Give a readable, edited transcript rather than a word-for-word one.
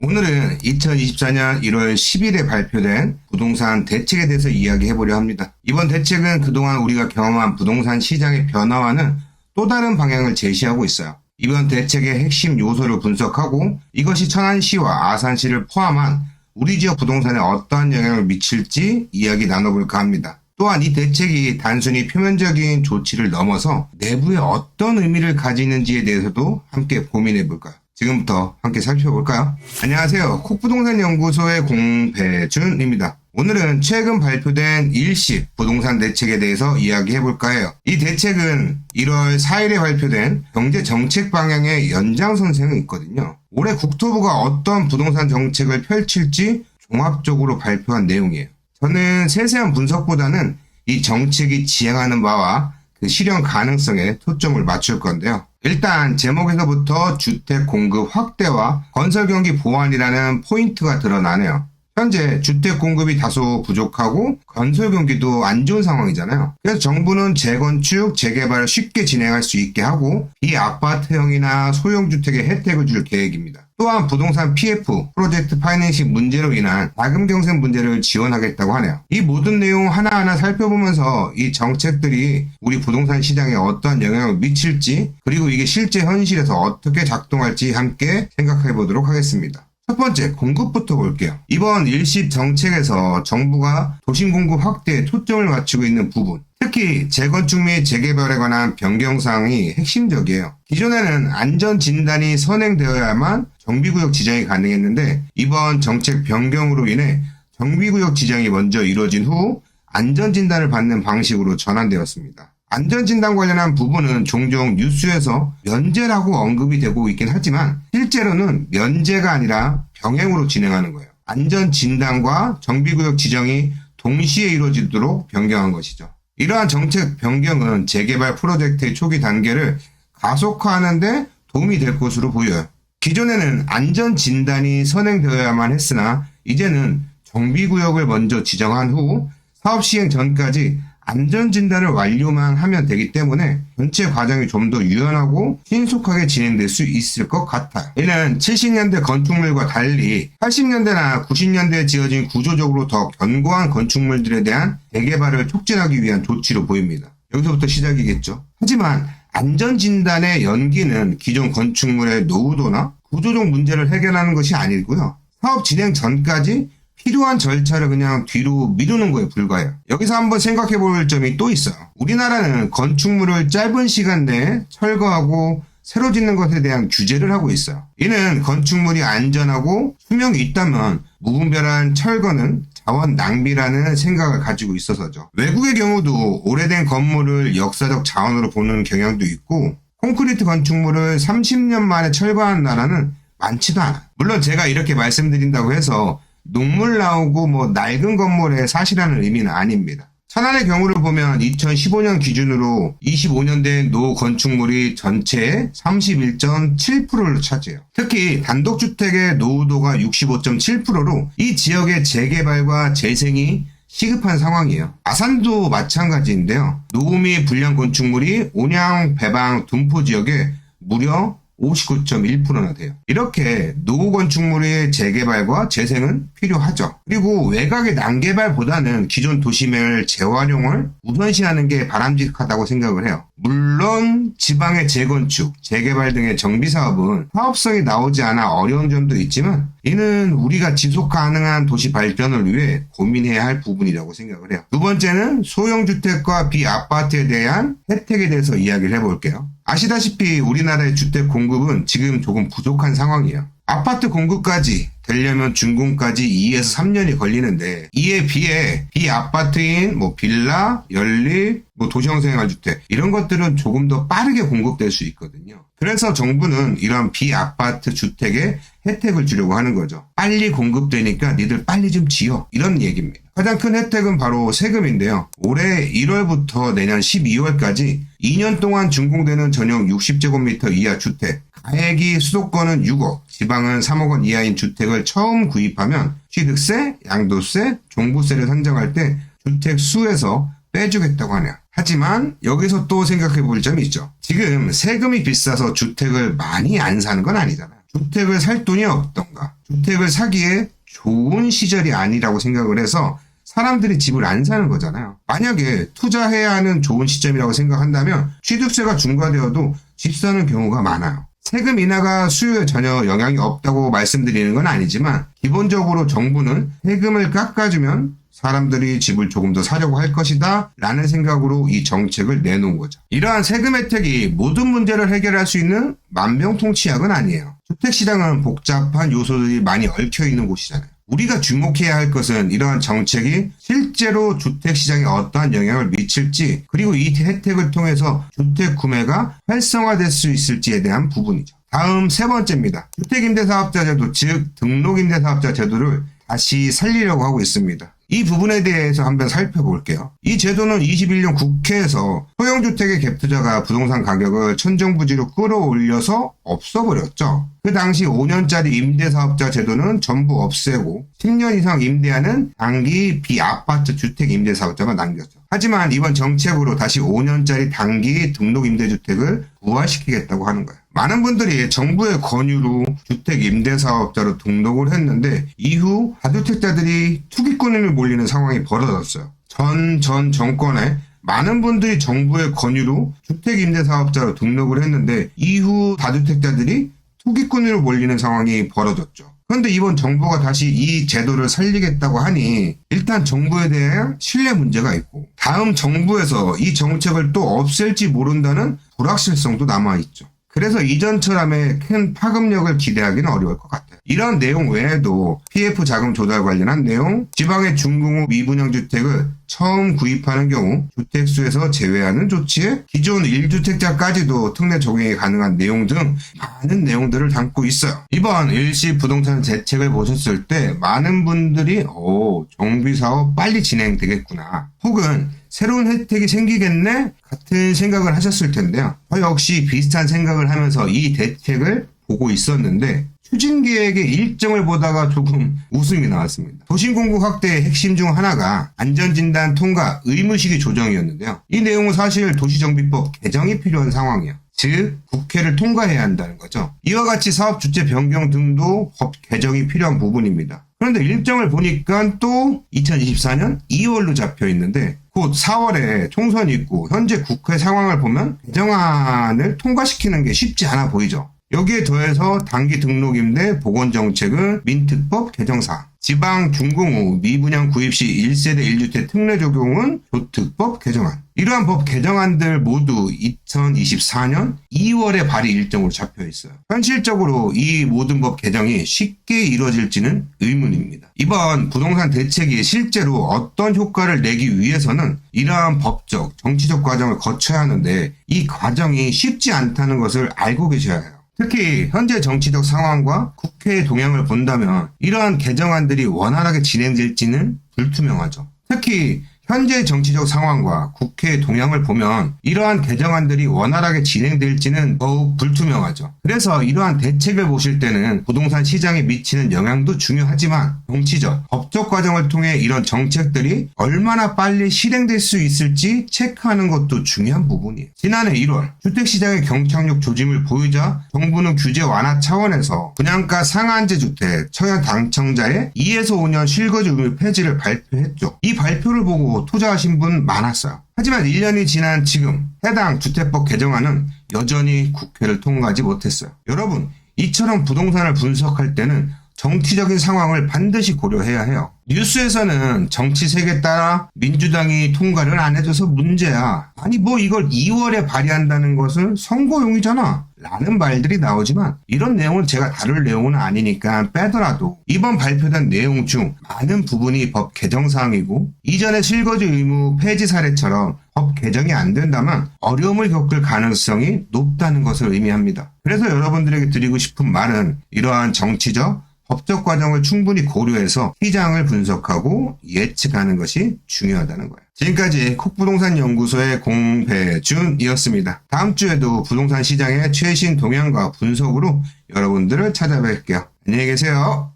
오늘은 2024년 1월 10일에 발표된 부동산 대책에 대해서 이야기해보려 합니다. 이번 대책은 그동안 우리가 경험한 부동산 시장의 변화와는 또 다른 방향을 제시하고 있어요. 이번 대책의 핵심 요소를 분석하고 이것이 천안시와 아산시를 포함한 우리 지역 부동산에 어떠한 영향을 미칠지 이야기 나눠볼까 합니다. 또한 이 대책이 단순히 표면적인 조치를 넘어서 내부에 어떤 의미를 가지는지에 대해서도 함께 고민해볼까요? 지금부터 함께 살펴볼까요? 안녕하세요. 콕부동산연구소의 공배준입니다. 오늘은 최근 발표된 일시 부동산 대책에 대해서 이야기해볼까 해요. 이 대책은 1월 4일에 발표된 경제정책 방향의 연장선상에 있거든요. 올해 국토부가 어떤 부동산 정책을 펼칠지 종합적으로 발표한 내용이에요. 저는 세세한 분석보다는 이 정책이 지향하는 바와 그 실현 가능성에 초점을 맞출 건데요. 일단 제목에서부터 주택 공급 확대와 건설 경기 보완이라는 포인트가 드러나네요. 현재 주택 공급이 다소 부족하고 건설 경기도 안 좋은 상황이잖아요. 그래서 정부는 재건축, 재개발을 쉽게 진행할 수 있게 하고 비아파트형이나 소형주택에 혜택을 줄 계획입니다. 또한 부동산 PF, 프로젝트 파이낸싱 문제로 인한 자금 경색 문제를 지원하겠다고 하네요. 이 모든 내용 하나하나 살펴보면서 이 정책들이 우리 부동산 시장에 어떠한 영향을 미칠지 그리고 이게 실제 현실에서 어떻게 작동할지 함께 생각해 보도록 하겠습니다. 첫 번째, 공급부터 볼게요. 이번 일시 정책에서 정부가 도심 공급 확대에 초점을 맞추고 있는 부분, 특히 재건축 및 재개발에 관한 변경사항이 핵심적이에요. 기존에는 안전진단이 선행되어야만 정비구역 지정이 가능했는데 이번 정책 변경으로 인해 정비구역 지정이 먼저 이루어진 후 안전진단을 받는 방식으로 전환되었습니다. 안전진단 관련한 부분은 종종 뉴스에서 면제라고 언급이 되고 있긴 하지만 실제로는 면제가 아니라 병행으로 진행하는 거예요. 안전진단과 정비구역 지정이 동시에 이루어지도록 변경한 것이죠. 이러한 정책 변경은 재개발 프로젝트의 초기 단계를 가속화하는 데 도움이 될 것으로 보여요. 기존에는 안전진단이 선행되어야만 했으나 이제는 정비구역을 먼저 지정한 후 사업 시행 전까지 안전진단을 완료만 하면 되기 때문에 전체 과정이 좀 더 유연하고 신속하게 진행될 수 있을 것 같아요. 이는 70년대 건축물과 달리 80년대나 90년대에 지어진 구조적으로 더 견고한 건축물들에 대한 재개발을 촉진하기 위한 조치로 보입니다. 여기서부터 시작이겠죠. 하지만 안전진단의 연기는 기존 건축물의 노후도나 구조적 문제를 해결하는 것이 아니고요. 사업 진행 전까지 필요한 절차를 그냥 뒤로 미루는 거에 불과해요. 여기서 한번 생각해 볼 점이 또 있어요. 우리나라는 건축물을 짧은 시간 내에 철거하고 새로 짓는 것에 대한 규제를 하고 있어요. 이는 건축물이 안전하고 수명이 있다면 무분별한 철거는 자원 낭비라는 생각을 가지고 있어서죠. 외국의 경우도 오래된 건물을 역사적 자원으로 보는 경향도 있고 콘크리트 건축물을 30년 만에 철거하는 나라는 많지도 않아요. 물론 제가 이렇게 말씀드린다고 해서 녹물 나오고 낡은 건물에 사시라는 의미는 아닙니다. 천안의 경우를 보면 2015년 기준으로 25년 된 노후 건축물이 전체의 31.7%를 차지해요. 특히 단독주택의 노후도가 65.7%로 이 지역의 재개발과 재생이 시급한 상황이에요. 아산도 마찬가지인데요. 노후 및 불량 건축물이 온양, 배방, 둔포 지역에 무려 59.1%나 돼요. 이렇게 노후 건축물의 재개발과 재생은 필요하죠. 그리고 외곽의 난개발보다는 기존 도심을 재활용을 우선시하는 게 바람직하다고 생각을 해요. 물론 지방의 재건축, 재개발 등의 정비사업은 사업성이 나오지 않아 어려운 점도 있지만 이는 우리가 지속 가능한 도시 발전을 위해 고민해야 할 부분이라고 생각을 해요. 두 번째는 소형주택과 비아파트에 대한 혜택에 대해서 이야기를 해볼게요. 아시다시피 우리나라의 주택 공급은 지금 조금 부족한 상황이에요. 아파트 공급까지 되려면 준공까지 2에서 3년이 걸리는데 이에 비해 비아파트인 빌라, 연립, 도시형생활주택 이런 것들은 조금 더 빠르게 공급될 수 있거든요. 그래서 정부는 이런 비아파트 주택에 혜택을 주려고 하는 거죠. 빨리 공급되니까 니들 빨리 좀 지어 이런 얘기입니다. 가장 큰 혜택은 바로 세금인데요. 올해 1월부터 내년 12월까지 2년 동안 준공되는 전용 60제곱미터 이하 주택 가액이 수도권은 6억, 지방은 3억 원 이하인 주택을 처음 구입하면 취득세, 양도세, 종부세를 산정할 때 주택 수에서 빼주겠다고 하네요. 하지만 여기서 또 생각해 볼 점이 있죠. 지금 세금이 비싸서 주택을 많이 안 사는 건 아니잖아요. 주택을 살 돈이 없던가, 주택을 사기에 좋은 시절이 아니라고 생각을 해서 사람들이 집을 안 사는 거잖아요. 만약에 투자해야 하는 좋은 시점이라고 생각한다면 취득세가 중과되어도 집 사는 경우가 많아요. 세금 인하가 수요에 전혀 영향이 없다고 말씀드리는 건 아니지만 기본적으로 정부는 세금을 깎아주면 사람들이 집을 조금 더 사려고 할 것이다 라는 생각으로 이 정책을 내놓은 거죠. 이러한 세금 혜택이 모든 문제를 해결할 수 있는 만병통치약은 아니에요. 주택시장은 복잡한 요소들이 많이 얽혀있는 곳이잖아요. 우리가 주목해야 할 것은 이러한 정책이 실제로 주택시장에 어떠한 영향을 미칠지, 그리고 이 혜택을 통해서 주택 구매가 활성화될 수 있을지에 대한 부분이죠. 다음 세 번째입니다. 주택임대사업자 제도, 즉 등록임대사업자 제도를 다시 살리려고 하고 있습니다. 이 부분에 대해서 한번 살펴볼게요. 이 제도는 21년 국회에서 소형주택의 갭투자가 부동산 가격을 천정부지로 끌어올려서 없어버렸죠. 그 당시 5년짜리 임대사업자 제도는 전부 없애고 10년 이상 임대하는 단기 비아파트 주택 임대사업자만 남겼죠. 하지만 이번 정책으로 다시 5년짜리 단기 등록임대주택을 부활시키겠다고 하는 거예요. 많은 분들이 정부의 권유로 주택 임대사업자로 등록을 했는데 이후 다주택자들이 투기꾼으로 몰리는 상황이 벌어졌어요. 전 정권에 많은 분들이 정부의 권유로 주택 임대사업자로 등록을 했는데 이후 다주택자들이 투기꾼으로 몰리는 상황이 벌어졌죠. 그런데 이번 정부가 다시 이 제도를 살리겠다고 하니 일단 정부에 대한 신뢰 문제가 있고, 다음 정부에서 이 정책을 또 없앨지 모른다는 불확실성도 남아있죠. 그래서 이전처럼의 큰 파급력을 기대하기는 어려울 것 같아요. 이런 내용 외에도 PF 자금 조달 관련한 내용, 지방의 중공업 미분양 주택을 처음 구입하는 경우 주택수에서 제외하는 조치에 기존 1주택자까지도 특례 적용이 가능한 내용 등 많은 내용들을 담고 있어요. 이번 일시 부동산 대책을 보셨을 때 많은 분들이 정비사업 빨리 진행되겠구나, 혹은 새로운 혜택이 생기겠네 같은 생각을 하셨을 텐데요. 역시 비슷한 생각을 하면서 이 대책을 보고 있었는데 추진계획의 일정을 보다가 조금 웃음이 나왔습니다. 도심공급 확대의 핵심 중 하나가 안전진단 통과 의무시기 조정이었는데요. 이 내용은 사실 도시정비법 개정이 필요한 상황이에요. 즉 국회를 통과해야 한다는 거죠. 이와 같이 사업주체 변경 등도 법 개정이 필요한 부분입니다. 그런데 일정을 보니까 또 2024년 2월로 잡혀 있는데 곧 4월에 총선이 있고 현재 국회 상황을 보면 개정안을 통과시키는 게 쉽지 않아 보이죠. 여기에 더해서 단기 등록임대 보건정책은 민특법 개정사항, 지방 중공업 미분양 구입 시 1세대 1주택 특례 적용은 조특법 개정안. 이러한 법 개정안들 모두 2024년 2월에 발의 일정으로 잡혀 있어요. 현실적으로 이 모든 법 개정이 쉽게 이루어질지는 의문입니다. 이번 부동산 대책이 실제로 어떤 효과를 내기 위해서는 이러한 법적, 정치적 과정을 거쳐야 하는데 이 과정이 쉽지 않다는 것을 알고 계셔야 해요. 특히 현재 정치적 상황과 국회의 동향을 본다면 이러한 개정안들이 원활하게 진행될지는 불투명하죠. 특히 현재 정치적 상황과 국회의 동향을 보면 이러한 개정안들이 원활하게 진행될지는 더욱 불투명하죠. 그래서 이러한 대책을 보실 때는 부동산 시장에 미치는 영향도 중요하지만 정치적, 법적 과정을 통해 이런 정책들이 얼마나 빨리 실행될 수 있을지 체크하는 것도 중요한 부분이에요. 지난해 1월 주택시장의 경착륙 조짐을 보이자 정부는 규제 완화 차원에서 분양가 상한제 주택 청약 당첨자의 2에서 5년 실거주 의무 폐지를 발표했죠. 이 발표를 보고 투자하신 분 많았어요. 하지만 1년이 지난 지금 해당 주택법 개정안은 여전히 국회를 통과하지 못했어요. 여러분, 이처럼 부동산을 분석할 때는 정치적인 상황을 반드시 고려해야 해요. 뉴스에서는 정치색에 따라 민주당이 통과를 안 해줘서 문제야. 아니 이걸 2월에 발의한다는 것은 선거용이잖아 라는 말들이 나오지만 이런 내용은 제가 다룰 내용은 아니니까 빼더라도 이번 발표된 내용 중 많은 부분이 법 개정 사항이고 이전의 실거주 의무 폐지 사례처럼 법 개정이 안 된다면 어려움을 겪을 가능성이 높다는 것을 의미합니다. 그래서 여러분들에게 드리고 싶은 말은 이러한 정치적 법적 과정을 충분히 고려해서 시장을 분석하고 예측하는 것이 중요하다는 거예요. 지금까지 콕부동산연구소의 공배준이었습니다. 다음 주에도 부동산 시장의 최신 동향과 분석으로 여러분들을 찾아뵐게요. 안녕히 계세요.